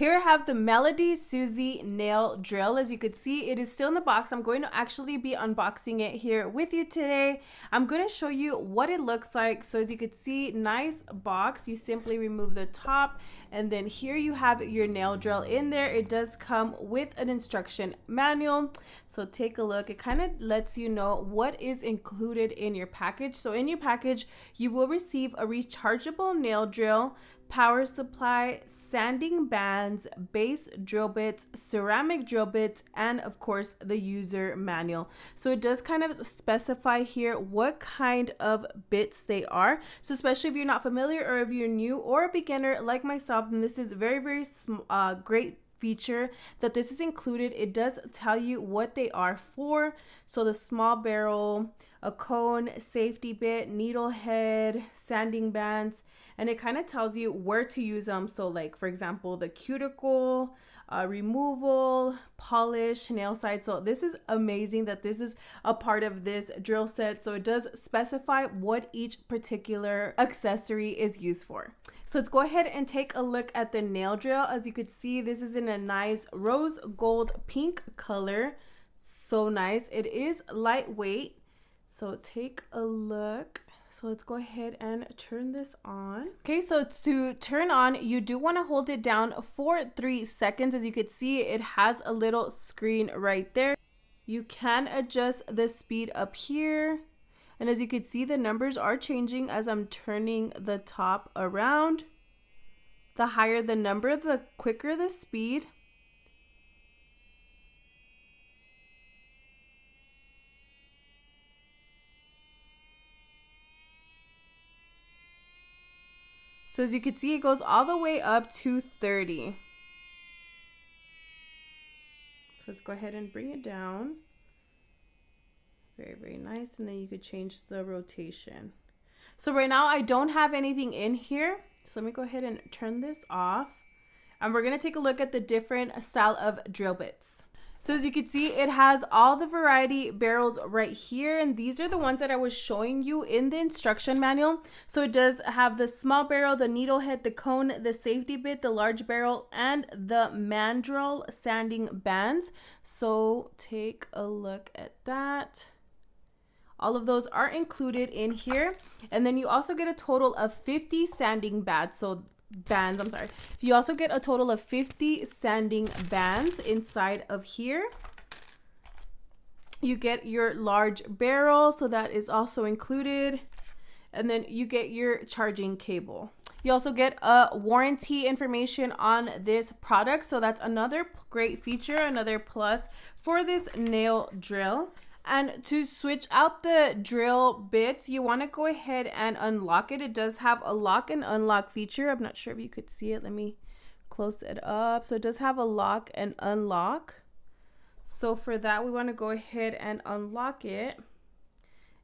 Here I have the MelodySusie nail drill. As you can see, it is still in the box. I'm going to actually be unboxing it here with you today. I'm going to show you what it looks like. So as you can see, nice box. You simply remove the top, and then here you have your nail drill in there. It does come with an instruction manual. So take a look. It kind of lets you know what is included in your package. So in your package, you will receive a rechargeable nail drill, power supply, sanding bands, base drill bits, ceramic drill bits, and of course the user manual. So it does kind of specify here what kind of bits they are. So especially if you're not familiar, or if you're new or a beginner like myself, then this is very great feature that this is included. It does tell you what they are for. So the small barrel, a cone, safety bit, needle head, sanding bands, and it kind of tells you where to use them. So like, for example, the cuticle, removal, polish, nail side. So this is amazing that this is a part of this drill set. So it does specify what each particular accessory is used for. So let's go ahead and take a look at the nail drill. As you could see, this is in a nice rose gold pink color. So nice. It is lightweight. So take a look. So let's go ahead and turn this on. Okay, so to turn on, you do want to hold it down for 3 seconds. As you can see, it has a little screen right there. You can adjust the speed up here. And as you can see, the numbers are changing as I'm turning the top around. The higher the number, the quicker the speed. So as you can see, it goes all the way up to 30. So let's go ahead and bring it down. Very nice. And then you could change the rotation. So right now I don't have anything in here. So let me go ahead and turn this off. And we're going to take a look at the different style of drill bits. So as you can see, it has all the variety barrels right here, and these are the ones that I was showing you in the instruction manual. So it does have the small barrel, the needle head, the cone, the safety bit, the large barrel, and the mandrel sanding bands. So take a look at that. All of those are included in here. And then you also get a total of 50 sanding bands. You also get a total of 50 sanding bands inside of here. You get your large barrel, so that is also included. And then you get your charging cable. You also get a warranty information on this product. So that's another great feature, another plus for this nail drill. And to switch out the drill bits, you want to go ahead and unlock it. It does have a lock and unlock feature. I'm not sure if you could see it. Let me close it up. So it does have a lock and unlock. So for that, we want to go ahead and unlock it.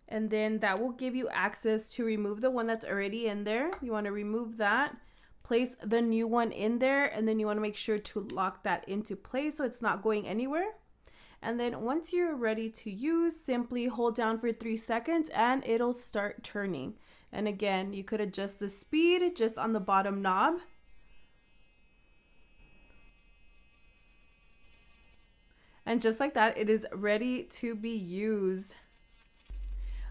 And then that will give you access to remove the one that's already in there. You want to remove that, place the new one in there, and then you want to make sure to lock that into place so it's not going anywhere. And then once you're ready to use, simply hold down for 3 seconds and it'll start turning. And again, you could adjust the speed just on the bottom knob. And just like that, it is ready to be used.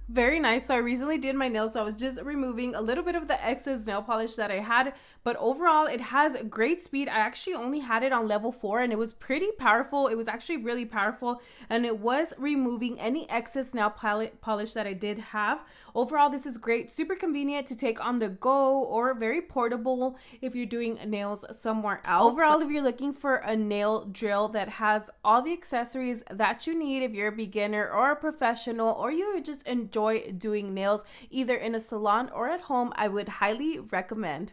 Very nice. So I recently did my nails, so I was just removing a little bit of the excess nail polish that I had, but overall it has great speed. I actually only had it on level 4 and it was pretty powerful. It was actually really powerful, and it was removing any excess nail polish that I did have. Overall, this is great, super convenient to take on the go, or very portable if you're doing nails somewhere else. Overall, if you're looking for a nail drill that has all the accessories that you need, if you're a beginner or a professional, or you just enjoy doing nails either in a salon or at home, I would highly recommend.